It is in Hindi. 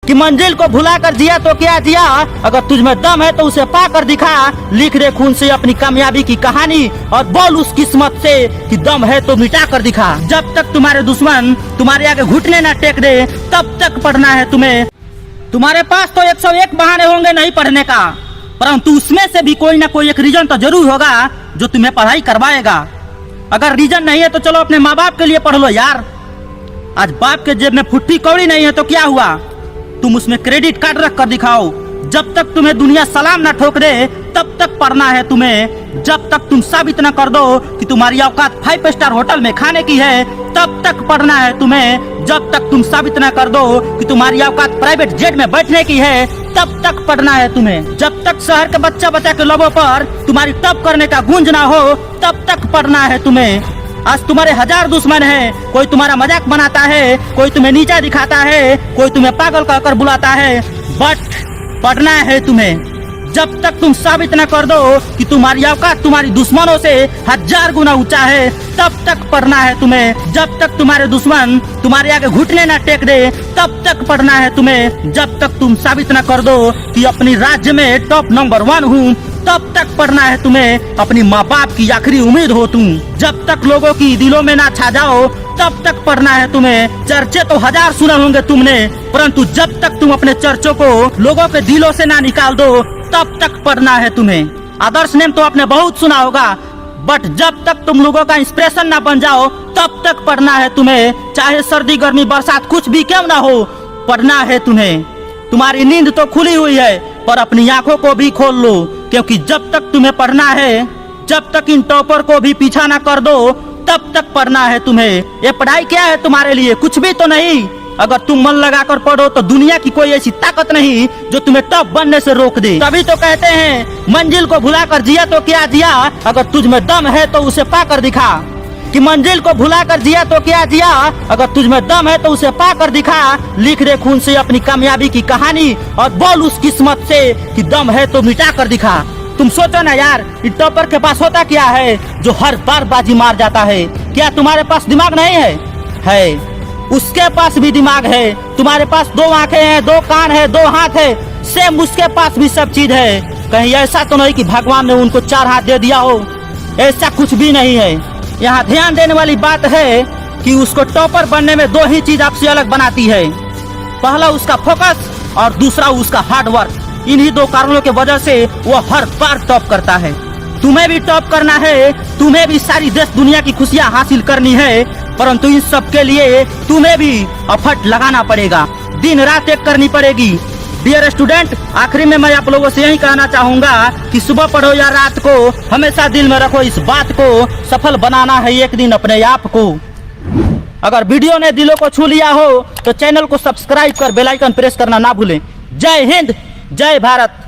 कि मंजिल को भुला कर जिया तो क्या जिया, अगर तुझ में दम है तो उसे पा कर दिखा। लिख दे खून से अपनी कामयाबी की कहानी और बोल उस किस्मत से कि दम है तो मिटा कर दिखा। जब तक तुम्हारे दुश्मन तुम्हारे आगे घुटने न टेक दे तब तक पढ़ना है तुम्हें। तुम्हारे पास तो 101 बहाने होंगे नहीं पढ़ने का, परंतु उसमें से भी कोई ना कोई एक रीजन तो जरूर होगा जो तुम्हें पढ़ाई करवाएगा। अगर रीजन नहीं है तो चलो अपने माँ बाप के लिए पढ़ लो यार। आज बाप के जेब में फुट्टी कौड़ी नहीं है तो क्या हुआ, तुम उसमें क्रेडिट कार्ड रख कर दिखाओ। जब तक तुम्हें दुनिया सलाम न ठोक दे तब तक पढ़ना है तुम्हें। जब तक तुम साबित न कर दो कि तुम्हारी औकात 5 स्टार होटल में खाने की है तब तक पढ़ना है तुम्हें। जब तक तुम साबित न कर दो कि तुम्हारी औकात प्राइवेट जेट में बैठने की है तब तक पढ़ना है तुम्हें। जब तक शहर के बच्चा के लोगों पर तुम्हारी टॉप करने का गूंज ना हो तब तक पढ़ना है तुम्हें। आज तुम्हारे 1000 दुश्मन हैं, कोई तुम्हारा मजाक बनाता है, कोई तुम्हें नीचा दिखाता है, कोई तुम्हें पागल कहकर बुलाता है, बट पढ़ना है तुम्हें। जब तक तुम साबित न कर दो कि तुम्हारी औकात तुम्हारी दुश्मनों से 1000 गुना ऊंचा है तब तक पढ़ना है तुम्हें। जब तक तुम्हारे दुश्मन तुम्हारे आगे घुटने न टेक दे तब तक पढ़ना है तुम्हें। जब तक तुम साबित न कर दो कि अपनी राज्य में टॉप नंबर 1 हूँ तब तक पढ़ना है तुम्हें। अपनी माँ बाप की आखिरी उम्मीद हो तुम। जब तक लोगों की दिलों में ना छा जाओ तब तक पढ़ना है तुम्हें। चर्चे तो 1000 सुने होंगे तुमने, परंतु जब तक तुम अपने चर्चों को लोगों के दिलों से ना निकाल दो तब तक पढ़ना है तुम्हें। आदर्श नेम तो आपने बहुत सुना होगा, बट जब तक तुम लोगों का इंस्पिरेशन ना बन जाओ तब तक पढ़ना है तुम्हें। चाहे सर्दी गर्मी बरसात कुछ भी क्यों ना हो, पढ़ना है तुम्हें। तुम्हारी नींद तो खुली हुई है पर अपनी आंखों को भी खोल लो, क्योंकि जब तक तुम्हें पढ़ना है, जब तक इन टॉपर को भी पीछा ना कर दो तब तक पढ़ना है तुम्हें। ये पढ़ाई क्या है तुम्हारे लिए, कुछ भी तो नहीं। अगर तुम मन लगाकर पढ़ो तो दुनिया की कोई ऐसी ताकत नहीं जो तुम्हें टॉप बनने से रोक दे। तभी तो कहते हैं मंजिल को भुला कर जिया तो क्या जिया, अगर तुझ में दम है तो उसे पा कर दिखा। कि मंजिल को भुला कर जिया तो क्या जिया, अगर तुझ में दम है तो उसे पा कर दिखा। लिख दे खून से अपनी कामयाबी की कहानी और बोल उस किस्मत से कि दम है तो मिटा कर दिखा। तुम सोचो ना यार, इस टॉपर के पास होता क्या है जो हर बार बाजी मार जाता है। क्या तुम्हारे पास दिमाग नहीं है? उसके पास भी दिमाग है। तुम्हारे पास 2 आंखें हैं, 2 कान है, 2 हाथ है, सेम उसके पास भी सब चीज है। कहीं ऐसा तो नहीं कि भगवान ने उनको 4 हाथ दे दिया हो, ऐसा कुछ भी नहीं है। यहाँ ध्यान देने वाली बात है कि उसको टॉपर बनने में 2 ही चीज आपसे अलग बनाती है। पहला उसका फोकस और दूसरा उसका हार्ड वर्क। इन्हीं 2 कारणों के वजह से वो हर बार टॉप करता है। तुम्हें भी टॉप करना है, तुम्हें भी सारी देश दुनिया की खुशियाँ हासिल करनी है, परंतु इन सब के लिए तुम्हें भी एफर्ट लगाना पड़ेगा, दिन रात एक करनी पड़ेगी। डियर स्टूडेंट, आखिरी में मैं आप लोगों से यही कहना चाहूंगा कि सुबह पढ़ो या रात को, हमेशा दिल में रखो इस बात को, सफल बनाना है एक दिन अपने आप को। अगर वीडियो ने दिलों को छू लिया हो तो चैनल को सब्सक्राइब कर बेल आइकन प्रेस करना ना भूलें। जय हिंद, जय भारत।